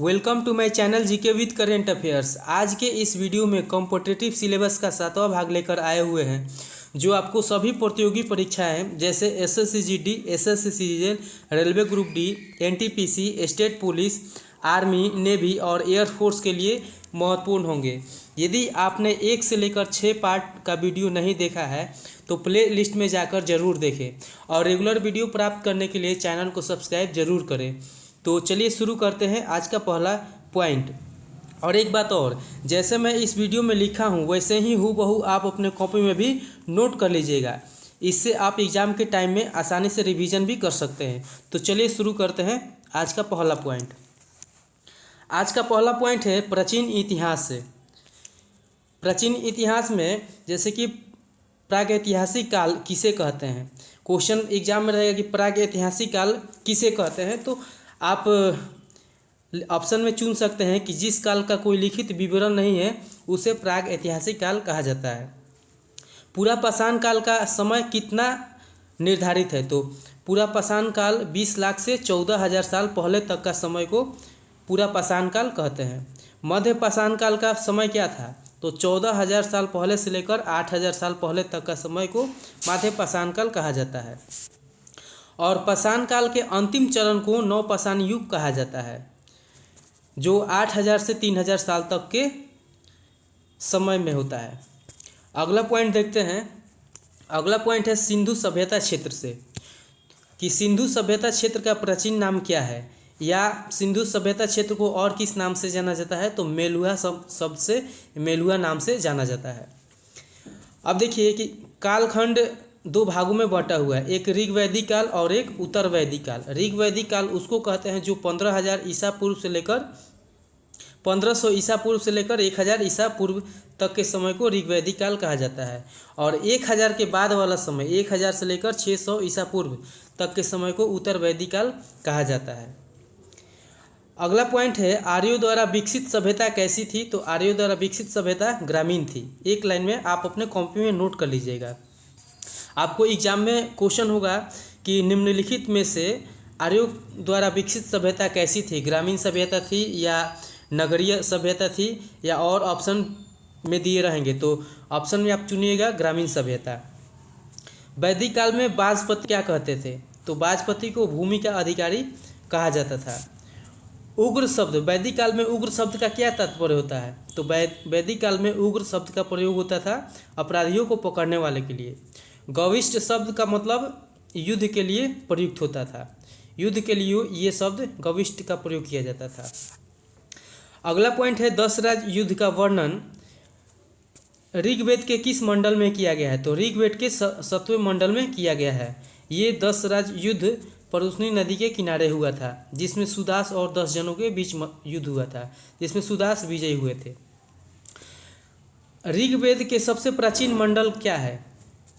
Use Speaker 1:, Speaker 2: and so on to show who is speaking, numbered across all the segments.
Speaker 1: Welcome to my channel GK with current affairs. आज के इस वीडियो में कॉम्पिटिटिव सिलेबस का 7वां भाग लेकर आए हुए हैं, जो आपको सभी प्रतियोगी परीक्षाएं जैसे SSC GD, SSC CGL, railway group D, NTPC, state police, army, navy और एयरफोर्स के लिए महत्वपूर्ण होंगे। यदि आपने 1 से लेकर 6 पार्ट का वीडियो नहीं देखा है तो प्ले लिस्ट में जाकर ज़रूर देखें और रेगुलर वीडियो प्राप्त करने के लिए चैनल को सब्सक्राइब जरूर करें। तो चलिए शुरू करते हैं आज का पहला पॉइंट। और एक बात और, जैसे मैं इस वीडियो में लिखा हूँ वैसे ही हूबहू आप अपने कॉपी में भी नोट कर लीजिएगा। इससे आप एग्ज़ाम के टाइम में आसानी से रिवीजन भी कर सकते हैं। तो चलिए शुरू करते हैं आज का पहला पॉइंट। आज का पहला पॉइंट है प्राचीन इतिहास से। प्राचीन इतिहास में जैसे कि प्रागैतिहासिक काल किसे कहते हैं, क्वेश्चन एग्जाम में रहेगा कि प्रागैतिहासिक काल किसे कहते हैं। तो आप ऑप्शन में चुन सकते हैं कि जिस काल का कोई लिखित विवरण नहीं है उसे प्रागैतिहासिक काल कहा जाता है। पूरा पाषाण काल का समय कितना निर्धारित है, तो पूरा पाषाण काल 20 लाख से 14,000 साल पहले तक का समय को पूरा पाषाण काल कहते हैं। मध्य पाषाण काल का समय क्या था, तो 14,000 साल पहले से लेकर 8,000 साल पहले तक का समय को मध्य पाषाण काल कहा जाता है। और पाषाण काल के अंतिम चरण को नवपाषाण युग कहा जाता है, जो 8,000 से 3,000 साल तक के समय में होता है। अगला पॉइंट देखते हैं। अगला पॉइंट है सिंधु सभ्यता क्षेत्र से, कि सिंधु सभ्यता क्षेत्र का प्राचीन नाम क्या है, या सिंधु सभ्यता क्षेत्र को और किस नाम से जाना जाता है, तो मेलुहा शब्द से, मेलुहा नाम से जाना जाता है। अब देखिए कि कालखंड 2 भागों में बटा हुआ है, एक ऋग वैदिक काल और एक उत्तर वैदिक काल। ऋग वैदिक काल उसको कहते हैं जो 15,000 ईसा पूर्व से लेकर 1500 ईसा पूर्व से लेकर 1000 ईसा पूर्व तक के समय को ऋग वैदिक काल कहा जाता है। और 1000 के बाद वाला समय, 1000 से लेकर 600 ईसा पूर्व तक के समय को उत्तर वैदिक काल कहा जाता है। अगला पॉइंट है आर्यों द्वारा विकसित सभ्यता कैसी थी, तो आर्यों द्वारा विकसित सभ्यता ग्रामीण थी। एक लाइन में आप अपने कॉपी में नोट कर लीजिएगा। आपको एग्जाम में क्वेश्चन होगा कि निम्नलिखित में से आर्यों द्वारा विकसित सभ्यता कैसी थी, ग्रामीण सभ्यता थी या नगरीय सभ्यता थी, या और ऑप्शन में दिए रहेंगे। तो ऑप्शन में आप चुनिएगा ग्रामीण सभ्यता। वैदिक काल में बाजपति क्या कहते थे, तो बाजपति को भूमि का अधिकारी कहा जाता था। उग्र शब्द, वैदिक काल में उग्र शब्द का क्या तात्पर्य होता है, तो वैदिक काल में उग्र शब्द का प्रयोग होता था अपराधियों को पकड़ने वाले के लिए। गविष्ठ शब्द का मतलब युद्ध के लिए प्रयुक्त होता था, युद्ध के लिए ये शब्द गविष्ठ का प्रयोग किया जाता था। अगला पॉइंट है 10 राज युद्ध का वर्णन ऋग्वेद के किस मंडल में किया गया है, तो ऋग्वेद के 7वें मंडल में किया गया है। ये 10 राज युद्ध परुष्णी नदी के किनारे हुआ था, जिसमें सुदास और 10 जनों के बीच युद्ध हुआ था, जिसमें सुदास विजयी हुए थे। ऋग्वेद के सबसे प्राचीन मंडल क्या है,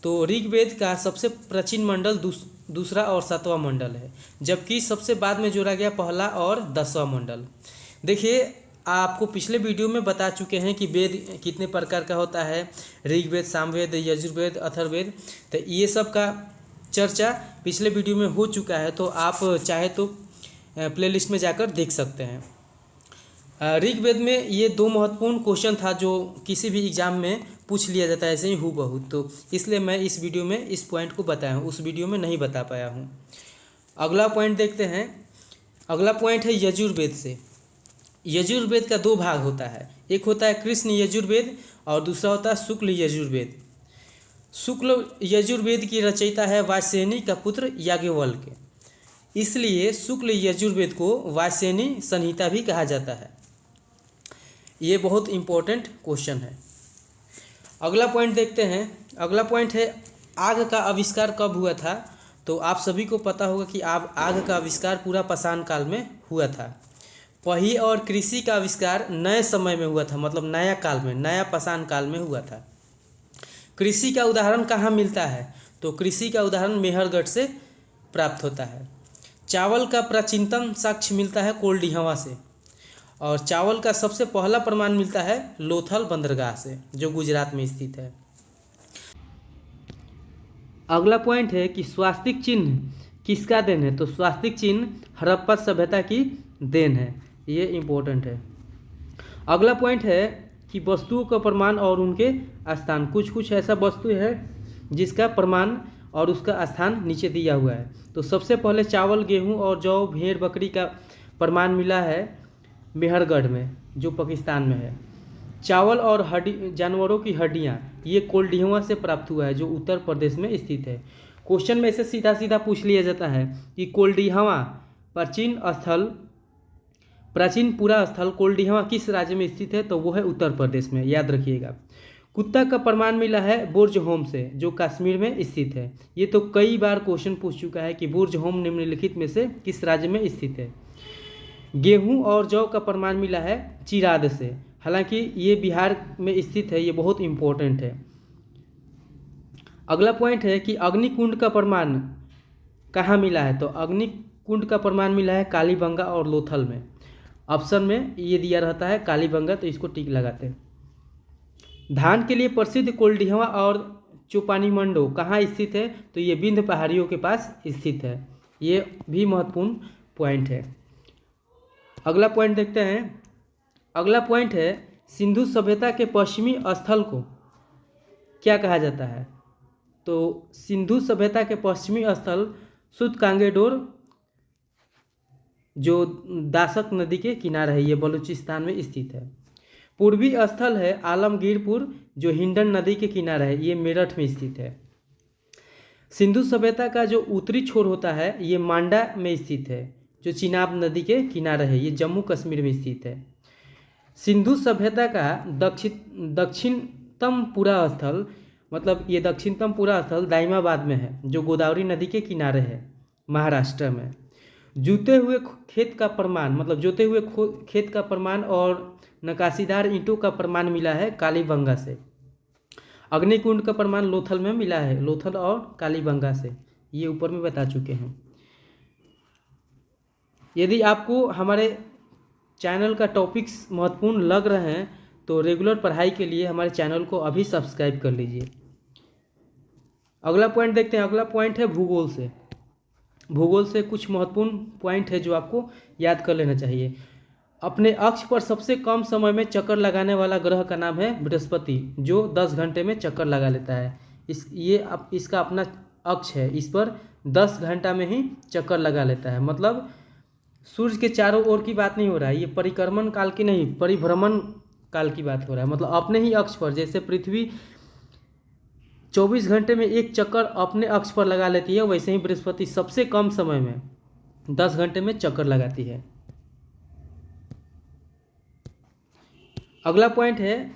Speaker 1: तो ऋग्वेद का सबसे प्राचीन मंडल दूसरा और 7वां मंडल है, जबकि सबसे बाद में जोड़ा गया पहला और 10वां मंडल। देखिए आपको पिछले वीडियो में बता चुके हैं कि वेद कितने प्रकार का होता है, ऋग्वेद, सामवेद, यजुर्वेद, अथर्ववेद। तो ये सब का चर्चा पिछले वीडियो में हो चुका है, तो आप चाहे तो प्लेलिस्ट में जाकर देख सकते हैं। ऋग्वेद में ये 2 महत्वपूर्ण क्वेश्चन था जो किसी भी एग्जाम में पूछ लिया जाता है ऐसे ही हूबहू, तो इसलिए मैं इस वीडियो में इस पॉइंट को बताया हूँ, उस वीडियो में नहीं बता पाया हूँ। अगला पॉइंट देखते हैं। अगला पॉइंट है यजुर्वेद से। यजुर्वेद का 2 भाग होता है, एक होता है कृष्ण यजुर्वेद और दूसरा होता है शुक्ल यजुर्वेद। शुक्ल यजुर्वेद की रचयिता है वात्स्ययनी का पुत्र याज्ञवल्क्य, इसलिए शुक्ल यजुर्वेद को वात्स्ययनी संहिता भी कहा जाता है। ये बहुत इम्पोर्टेंट क्वेश्चन है। अगला पॉइंट देखते हैं। अगला पॉइंट है आग का आविष्कार कब हुआ था, तो आप सभी को पता होगा कि आग का आविष्कार पूरा पाषाण काल में हुआ था। पहिए और कृषि का आविष्कार नए समय में हुआ था, मतलब नया काल में, नया पाषाण काल में हुआ था। कृषि का उदाहरण कहाँ मिलता है, तो कृषि का उदाहरण मेहरगढ़ से प्राप्त होता है। चावल का प्राचीनतम साक्ष्य मिलता है कोल्डिहवा से, और चावल का सबसे पहला प्रमाण मिलता है लोथल बंदरगाह से, जो गुजरात में स्थित है। अगला पॉइंट है कि स्वास्तिक चिन्ह किसका देन है, तो स्वास्तिक चिन्ह हड़प्पा सभ्यता की देन है। ये इम्पोर्टेंट है। अगला पॉइंट है कि वस्तुओं का प्रमाण और उनके स्थान। कुछ कुछ ऐसा वस्तु है जिसका प्रमाण और उसका स्थान नीचे दिया हुआ है। तो सबसे पहले चावल, गेहूं और जौ, भेड़, बकरी का प्रमाण मिला है मेहरगढ़ में, जो पाकिस्तान में है। चावल और जानवरों की हड्डियाँ, ये कोल्डिहवा से प्राप्त हुआ है, जो उत्तर प्रदेश में स्थित है। क्वेश्चन में से सीधा सीधा पूछ लिया जाता है कि कोल्डिहवा प्राचीन पुरा स्थल कोल्डिहवा किस राज्य में स्थित है, तो वो है उत्तर प्रदेश में, याद रखिएगा। कुत्ता का प्रमाण मिला है बुर्ज होम से, जो कश्मीर में स्थित है। ये तो कई बार क्वेश्चन पूछ चुका है कि बुर्ज होम निम्नलिखित में से किस राज्य में स्थित है। गेहूं और जौ का प्रमाण मिला है चिराद से, हालांकि ये बिहार में स्थित है, ये बहुत इंपॉर्टेंट है। अगला पॉइंट है कि अग्निकुंड का प्रमाण कहाँ मिला है, तो अग्निकुंड का प्रमाण मिला है कालीबंगा और लोथल में। ऑप्शन में ये दिया रहता है कालीबंगा, तो इसको टिक लगाते हैं। धान के लिए प्रसिद्ध कोल्डिहवा और चोपानीमंडो कहाँ स्थित है, तो ये विंध्य पहाड़ियों के पास स्थित है। ये भी महत्वपूर्ण पॉइंट है। अगला पॉइंट देखते हैं। अगला पॉइंट है सिंधु सभ्यता के पश्चिमी स्थल को क्या कहा जाता है, तो सिंधु सभ्यता के पश्चिमी स्थल सुतकांगेडोर, जो दासक नदी के किनारे है, ये बलूचिस्तान में स्थित है। पूर्वी स्थल है आलमगीरपुर, जो हिंडन नदी के किनारे है, ये मेरठ में स्थित है। सिंधु सभ्यता का जो उत्तरी छोर होता है ये मांडा में स्थित है, जो चिनाब नदी के किनारे है, ये जम्मू कश्मीर में स्थित है। सिंधु सभ्यता का दक्षिणतम पुरा स्थल, मतलब ये दक्षिणतम पुरा स्थल दाइमाबाद में है, जो गोदावरी नदी के किनारे है, महाराष्ट्र में। जोते हुए खेत का प्रमाण, मतलब जोते हुए खेत का प्रमाण और नकाशीदार ईंटों का प्रमाण मिला है कालीबंगा से। अग्निकुंड का प्रमाण लोथल में मिला है, लोथल और कालीबंगा से, ये ऊपर में बता चुके हैं। यदि आपको हमारे चैनल का टॉपिक्स महत्वपूर्ण लग रहे हैं तो रेगुलर पढ़ाई के लिए हमारे चैनल को अभी सब्सक्राइब कर लीजिए। अगला पॉइंट देखते हैं। अगला पॉइंट है भूगोल से। भूगोल से कुछ महत्वपूर्ण पॉइंट है जो आपको याद कर लेना चाहिए। अपने अक्ष पर सबसे कम समय में चक्कर लगाने वाला ग्रह का नाम है बृहस्पति, जो 10 घंटे में चक्कर लगा लेता है। इसका अपना अक्ष है, इस पर 10 घंटा में ही चक्कर लगा लेता है। मतलब सूर्य के चारों ओर की बात नहीं हो रहा है, ये परिक्रमण काल की नहीं, परिभ्रमण काल की बात हो रहा है। मतलब अपने ही अक्ष पर, जैसे पृथ्वी 24 घंटे में एक चक्कर अपने अक्ष पर लगा लेती है, वैसे ही बृहस्पति सबसे कम समय में 10 घंटे में चक्कर लगाती है। अगला पॉइंट है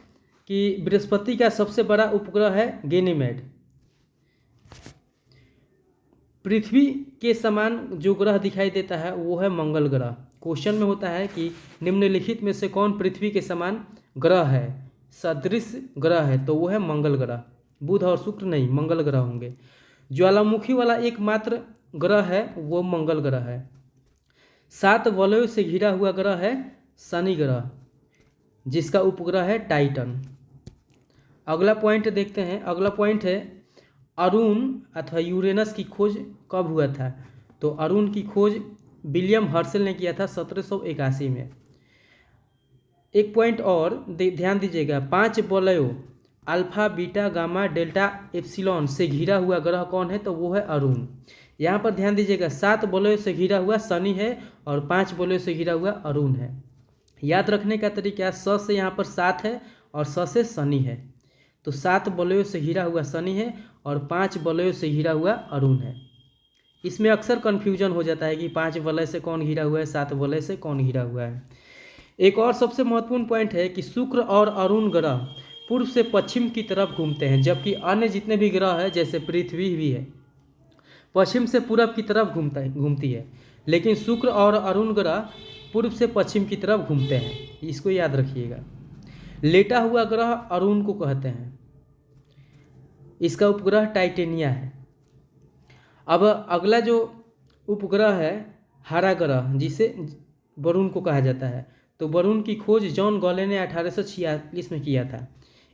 Speaker 1: कि बृहस्पति का सबसे बड़ा उपग्रह है गैनीमेड। पृथ्वी के समान जो ग्रह दिखाई देता है वो है मंगल ग्रह। क्वेश्चन में होता है कि निम्नलिखित में से कौन पृथ्वी के समान ग्रह है, सदृश ग्रह है, तो वो है मंगल ग्रह। बुध और शुक्र नहीं, मंगल ग्रह होंगे। ज्वालामुखी वाला एकमात्र ग्रह है वो मंगल ग्रह है। 7 वलयों से घिरा हुआ ग्रह है शनि ग्रह, जिसका उपग्रह है टाइटन। अगला पॉइंट देखते हैं। अगला पॉइंट है अरुण अथवा यूरेनस की खोज कब हुआ था, तो अरुण की खोज विलियम हर्शल ने किया था 1781 में। एक पॉइंट और ध्यान दीजिएगा, 5 वलयों alpha, beta, gamma, delta, epsilon से घिरा हुआ ग्रह कौन है, तो वो है अरुण। यहाँ पर ध्यान दीजिएगा, 7 वलयों से घिरा हुआ शनि है और 5 वलयों से घिरा हुआ अरुण है। याद रखने का तरीका, स से यहाँ पर 7 है और स से शनि है, तो 7 वलयों से घिरा हुआ शनि है और 5 वलयों से घिरा हुआ अरुण है। इसमें अक्सर कन्फ्यूजन हो जाता है कि 5 वलय से कौन घिरा हुआ है, 7 वलय से कौन घिरा हुआ है। एक और सबसे महत्वपूर्ण पॉइंट है कि शुक्र और अरुण ग्रह पूर्व से पश्चिम की तरफ घूमते हैं, जबकि अन्य जितने भी ग्रह हैं जैसे पृथ्वी भी है पश्चिम से पूरब की तरफ घूमती है, लेकिन शुक्र और अरुण ग्रह पूर्व से पश्चिम की तरफ घूमते हैं, इसको याद रखिएगा। लेटा हुआ ग्रह अरुण को कहते हैं, इसका उपग्रह टाइटेनिया है। अब अगला जो उपग्रह है हरा ग्रह, जिसे वरुण को कहा जाता है, तो वरुण की खोज जॉन गॉले ने 1846 में किया था।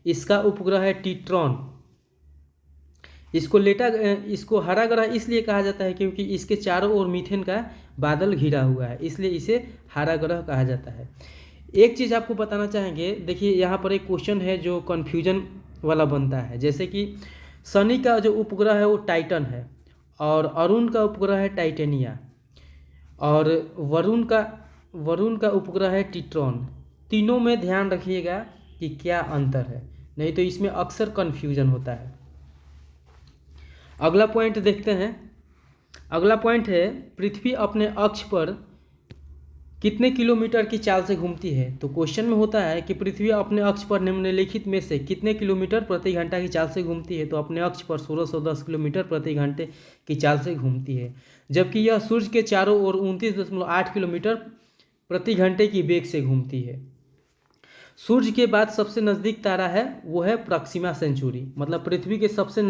Speaker 1: इसका उपग्रह है टिट्रॉन। इसको हरा ग्रह इसलिए कहा जाता है क्योंकि इसके चारों ओर मीथेन का बादल घिरा हुआ है, इसलिए इसे हरा ग्रह कहा जाता है। एक चीज़ आपको बताना चाहेंगे, देखिए यहाँ पर एक क्वेश्चन है जो कन्फ्यूजन वाला बनता है। जैसे कि शनि का जो उपग्रह है वो टाइटन है, और अरुण का उपग्रह है टाइटेनिया, और वरुण का उपग्रह है टिट्रॉन। तीनों में ध्यान रखिएगा कि क्या अंतर है, नहीं तो इसमें अक्सर कन्फ्यूजन होता है। अगला पॉइंट देखते हैं। अगला पॉइंट है, पृथ्वी अपने अक्ष पर कितने किलोमीटर की चाल से घूमती है। तो क्वेश्चन में होता है कि पृथ्वी अपने अक्ष पर निम्नलिखित में से कितने किलोमीटर प्रति घंटा की चाल से घूमती है। तो अपने अक्ष पर 1610 किलोमीटर प्रति घंटे की चाल से घूमती है, जबकि यह सूर्य के चारों ओर 29.8 किलोमीटर प्रति घंटे की वेग से घूमती है। सूर्य के बाद सबसे नज़दीक तारा है वो है प्रॉक्सिमा सेंचुरी, मतलब पृथ्वी के सबसे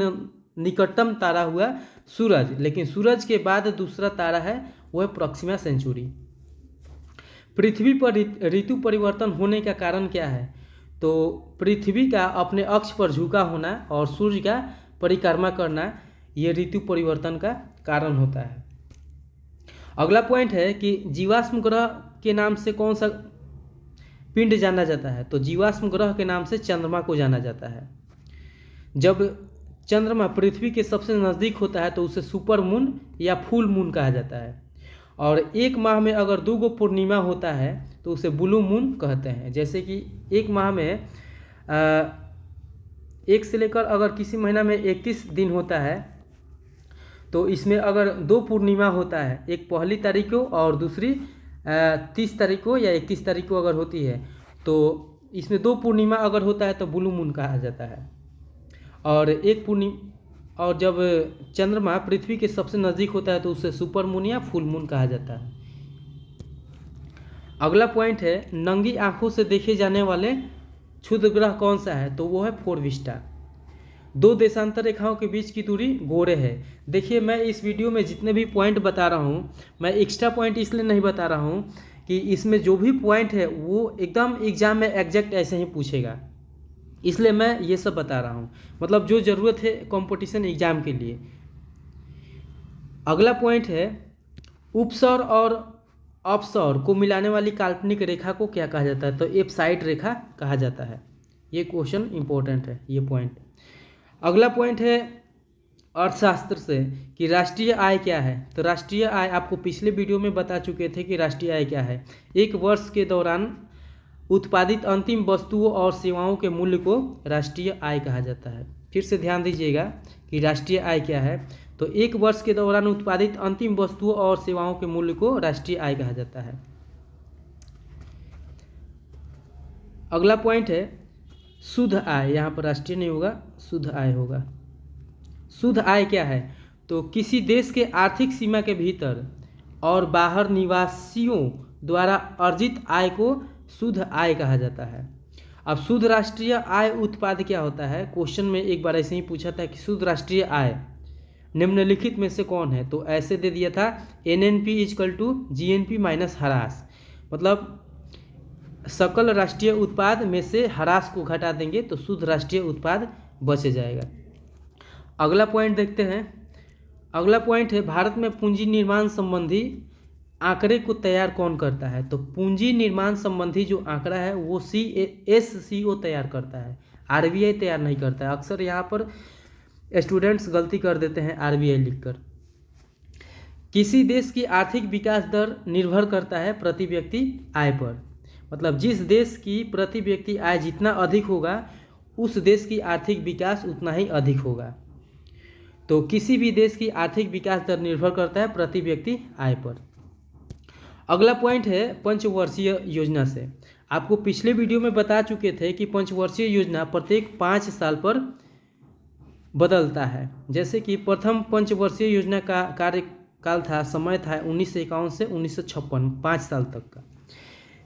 Speaker 1: निकटतम तारा हुआ सूरज, लेकिन सूरज के बाद दूसरा तारा है वो है प्रॉक्सिमा सेंचुरी। पृथ्वी पर ऋतु परिवर्तन होने का कारण क्या है। तो पृथ्वी का अपने अक्ष पर झुका होना और सूर्य का परिक्रमा करना, ये ऋतु परिवर्तन का कारण होता है। अगला पॉइंट है कि जीवाश्म ग्रह के नाम से कौन सा पिंड जाना जाता है। तो जीवाश्म ग्रह के नाम से चंद्रमा को जाना जाता है। जब चंद्रमा पृथ्वी के सबसे नज़दीक होता है तो उसे सुपर मून या फुल मून कहा जाता है, और एक माह में अगर 2 पूर्णिमा होता है तो उसे ब्लू मून कहते हैं। जैसे कि एक माह में 1 से लेकर अगर किसी महीना में 31 दिन होता है तो इसमें अगर 2 पूर्णिमा होता है, एक पहली तारीख को और दूसरी 30 तारीख को या 31 तारीख को अगर होती है, तो इसमें 2 पूर्णिमा अगर होता है तो ब्लू मून कहा जाता है। और जब चंद्रमा पृथ्वी के सबसे नज़दीक होता है तो उसे सुपर मून या फुल मून कहा जाता है। अगला पॉइंट है, नंगी आंखों से देखे जाने वाले क्षुद्र ग्रह कौन सा है। तो वो है फोरविस्टा। 2 देशांतर रेखाओं के बीच की दूरी गोरे है। देखिए, मैं इस वीडियो में जितने भी पॉइंट बता रहा हूँ, मैं एक्स्ट्रा पॉइंट इसलिए नहीं बता रहा हूँ कि इसमें जो भी पॉइंट है वो एकदम एग्जाम में एग्जैक्ट ऐसे ही पूछेगा, इसलिए मैं ये सब बता रहा हूँ, मतलब जो ज़रूरत है कंपटीशन एग्जाम के लिए। अगला पॉइंट है, उपसौर और अपसौर को मिलाने वाली काल्पनिक रेखा को क्या कहा जाता है। तो एप्साइड रेखा कहा जाता है। ये क्वेश्चन इंपॉर्टेंट है, ये पॉइंट। अगला पॉइंट है अर्थशास्त्र से कि राष्ट्रीय आय क्या है। तो राष्ट्रीय आय आपको पिछले वीडियो में बता चुके थे कि राष्ट्रीय आय क्या है। एक वर्ष के दौरान उत्पादित अंतिम वस्तुओं और सेवाओं के मूल्य को राष्ट्रीय आय कहा जाता है। फिर से ध्यान दीजिएगा कि राष्ट्रीय आय क्या है। तो एक वर्ष के दौरान उत्पादित अंतिम वस्तुओं और सेवाओं के मूल्य को राष्ट्रीय आय कहा जाता है। अगला पॉइंट है शुद्ध आय। यहाँ पर राष्ट्रीय नहीं होगा, शुद्ध आय होगा। शुद्ध आय क्या है। तो किसी देश के आर्थिक सीमा के भीतर और बाहर निवासियों द्वारा अर्जित आय को शुद्ध आय कहा जाता है। अब शुद्ध राष्ट्रीय आय उत्पाद क्या होता है। क्वेश्चन में एक बार ऐसे ही पूछा था कि शुद्ध राष्ट्रीय आय निम्नलिखित में से कौन है। तो ऐसे दे दिया था NNP = GNP - ह्रास, मतलब सकल राष्ट्रीय उत्पाद में से ह्रास को घटा देंगे तो शुद्ध राष्ट्रीय उत्पाद बच जाएगा। अगला पॉइंट देखते हैं। अगला पॉइंट है, भारत में पूंजी निर्माण संबंधी आंकड़े को तैयार कौन करता है। तो पूंजी निर्माण संबंधी जो आंकड़ा है वो SCO तैयार करता है, RBI तैयार नहीं करता है। अक्सर यहाँ पर स्टूडेंट्स गलती कर देते हैं RBI लिखकर। किसी देश की आर्थिक विकास दर निर्भर करता है प्रति व्यक्ति आय पर, मतलब जिस देश की प्रति व्यक्ति आय जितना अधिक होगा उस देश की आर्थिक विकास उतना ही अधिक होगा। तो किसी भी देश की आर्थिक विकास दर निर्भर करता है प्रति व्यक्ति आय पर। अगला पॉइंट है पंचवर्षीय योजना से। आपको पिछले वीडियो में बता चुके थे कि पंचवर्षीय योजना प्रत्येक 5 साल पर बदलता है। जैसे कि प्रथम पंचवर्षीय योजना का कार्यकाल था, समय था 1951 से 1956, 5 साल तक का।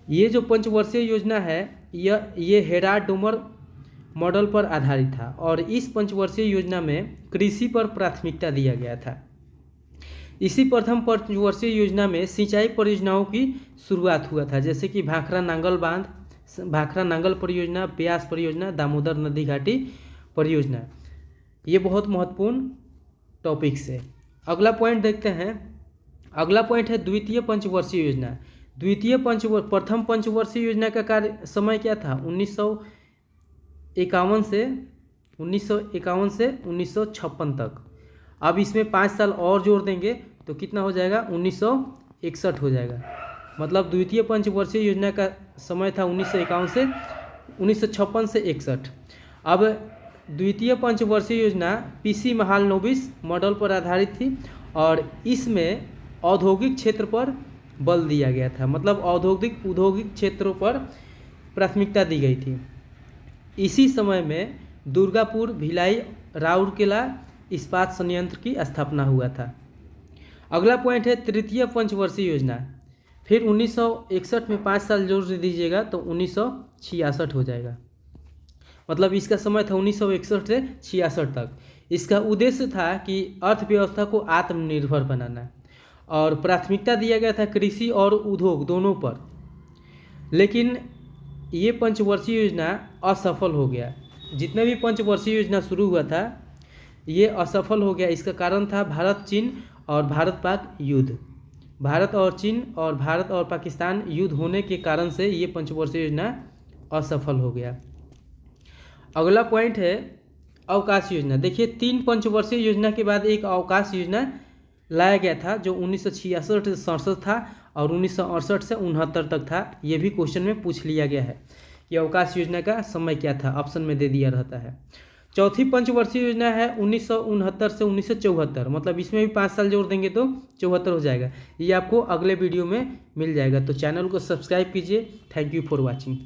Speaker 1: ये जो पंचवर्षीय योजना है ये हेराड-डोमर मॉडल पर आधारित था और इस पंचवर्षीय योजना में कृषि पर प्राथमिकता दिया गया था। इसी प्रथम पंचवर्षीय योजना में सिंचाई परियोजनाओं की शुरुआत हुआ था, जैसे कि भाखरा नांगल बांध, भाखरा नांगल परियोजना, ब्यास परियोजना, दामोदर नदी घाटी परियोजना ये बहुत महत्वपूर्ण टॉपिक्स है। अगला पॉइंट देखते हैं। अगला पॉइंट है द्वितीय पंचवर्षीय योजना। प्रथम पंचवर्षीय योजना का कार्य समय क्या था? 1951 से 1956 तक। अब इसमें 5 साल और जोड़ देंगे तो कितना हो जाएगा? 1961 हो जाएगा। मतलब द्वितीय पंचवर्षीय योजना का समय था 1951 से 1956 से 61। अब द्वितीय पंचवर्षीय योजना पीसी महालनोबिस मॉडल पर आधारित थी और इसमें औद्योगिक क्षेत्र पर बल दिया गया था। मतलब औद्योगिक क्षेत्रों पर प्राथमिकता दी गई थी। इसी समय में दुर्गापुर, भिलाई, राउरकेला इस्पात संयंत्र की स्थापना हुआ था। अगला पॉइंट है तृतीय पंचवर्षीय योजना। फिर 1961 में 5 साल जोड़ दीजिएगा तो 1966 हो जाएगा। मतलब इसका समय था 1961 से 66 तक। इसका उद्देश्य था कि अर्थव्यवस्था को आत्मनिर्भर बनाना और प्राथमिकता दिया गया था कृषि और उद्योग दोनों पर। लेकिन ये पंचवर्षीय योजना असफल हो गया। जितने भी पंचवर्षीय योजना शुरू हुआ था ये असफल हो गया। इसका कारण था भारत चीन और भारत पाक युद्ध। भारत और चीन और भारत और पाकिस्तान युद्ध होने के कारण से ये पंचवर्षीय योजना असफल हो गया। अगला पॉइंट है अवकाश योजना। देखिए 3 पंचवर्षीय योजना के बाद एक अवकाश योजना लाया गया था जो 1966 से 67 था और 1968 से 69 तक था। ये भी क्वेश्चन में पूछ लिया गया है कि अवकाश योजना का समय क्या था, ऑप्शन में दे दिया रहता है। चौथी पंचवर्षीय योजना है 1969 से 1974। मतलब इसमें भी 5 साल जोड़ देंगे तो 74 हो जाएगा। ये आपको अगले वीडियो में मिल जाएगा। तो चैनल को सब्सक्राइब कीजिए। Thank you for watching.